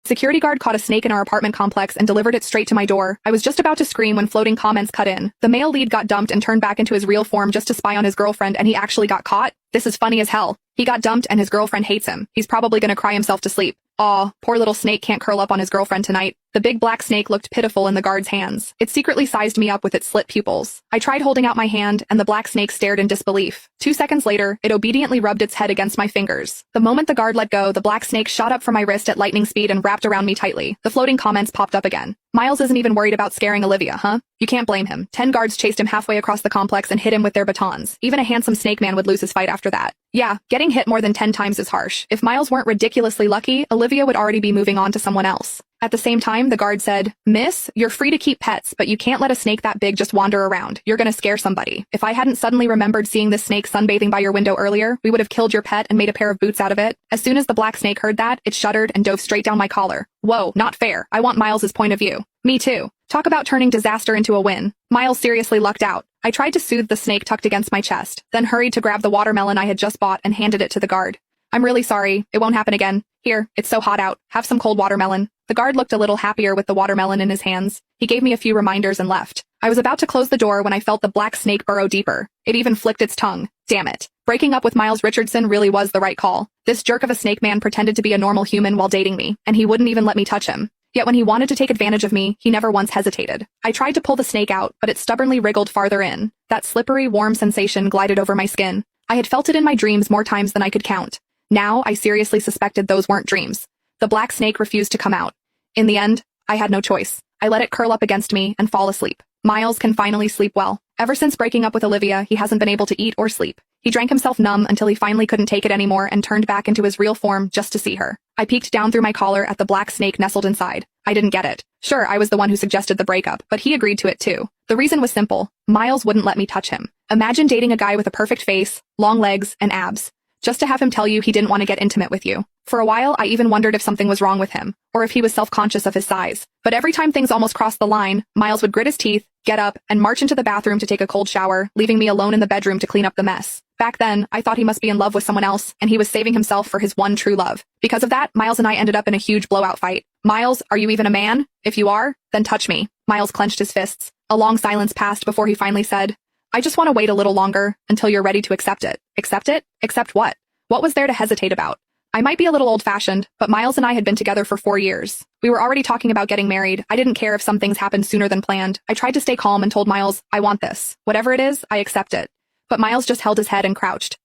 Security guard caught a snake in our apartment complex and delivered it straight to my door. I was just about to scream when floating comments cut in. The male lead got dumped and turned back into his real form just to spy on his girlfriend, and he actually got caught? This is funny as hell. He got dumped and his girlfriend hates him. He's probably gonna cry himself to sleep. Aw, poor little snake can't curl up on his girlfriend tonight. The big black snake looked pitiful in the guard's hands. It secretly sized me up with its slit pupils. I tried holding out my hand, and the black snake stared in disbelief. 2 seconds later, it obediently rubbed its head against my fingers. The moment the guard let go, the black snake shot up from my wrist at lightning speed and wrapped around me tightly. The floating comments popped up again. Miles isn't even worried about scaring Olivia, huh? You can't blame him. 10 guards chased him halfway across the complex and hit him with their batons. Even a handsome snake man would lose his fight after that. Yeah, getting hit more than 10 times is harsh. If Miles weren't ridiculously lucky, Olivia would already be moving on to someone else. At the same time, the guard said, "Miss, you're free to keep pets, but you can't let a snake that big just wander around. You're gonna scare somebody. If I hadn't suddenly remembered seeing this snake sunbathing by your window earlier, we would have killed your pet and made a pair of boots out of it." As soon as the black snake heard that, it shuddered and dove straight down my collar. Whoa, not fair. I want Miles's point of view. Me too. Talk about turning disaster into a win. Miles seriously lucked out. I tried to soothe the snake tucked against my chest, then hurried to grab the watermelon I had just bought and handed it to the guard. "I'm really sorry. It won't happen again. Here, it's so hot out. Have some cold watermelon." The guard looked a little happier with the watermelon in his hands. He gave me a few reminders and left. I was about to close the door when I felt the black snake burrow deeper. It even flicked its tongue. Damn it. Breaking up with Miles Richardson really was the right call. This jerk of a snake man pretended to be a normal human while dating me, and he wouldn't even let me touch him. Yet when he wanted to take advantage of me, he never once hesitated. I tried to pull the snake out, but it stubbornly wriggled farther in. That slippery, warm sensation glided over my skin. I had felt it in my dreams more times than I could count. Now, I seriously suspected those weren't dreams. The black snake refused to come out. In the end, I had no choice. I let it curl up against me and fall asleep. Miles can finally sleep well. Ever since breaking up with Olivia, he hasn't been able to eat or sleep. He drank himself numb until he finally couldn't take it anymore and turned back into his real form just to see her. I peeked down through my collar at the black snake nestled inside. I didn't get it. Sure, I was the one who suggested the breakup, but he agreed to it too. The reason was simple. Miles wouldn't let me touch him. Imagine dating a guy with a perfect face, long legs, and abs, just to have him tell you he didn't want to get intimate with you. For a while, I even wondered if something was wrong with him, or if he was self-conscious of his size. But every time things almost crossed the line, Miles would grit his teeth, get up, and march into the bathroom to take a cold shower, leaving me alone in the bedroom to clean up the mess. Back then, I thought he must be in love with someone else, and he was saving himself for his one true love. Because of that, Miles and I ended up in a huge blowout fight. "Miles, are you even a man? If you are, then touch me." Miles clenched his fists. A long silence passed before he finally said, "I just want to wait a little longer, until you're ready to accept it." Accept it? Accept what? What was there to hesitate about? I might be a little old-fashioned, but Miles and I had been together for 4 years. We were already talking about getting married. I didn't care if some things happened sooner than planned. I tried to stay calm and told Miles, "I want this. Whatever it is, I accept it." But Miles just held his head and crouched.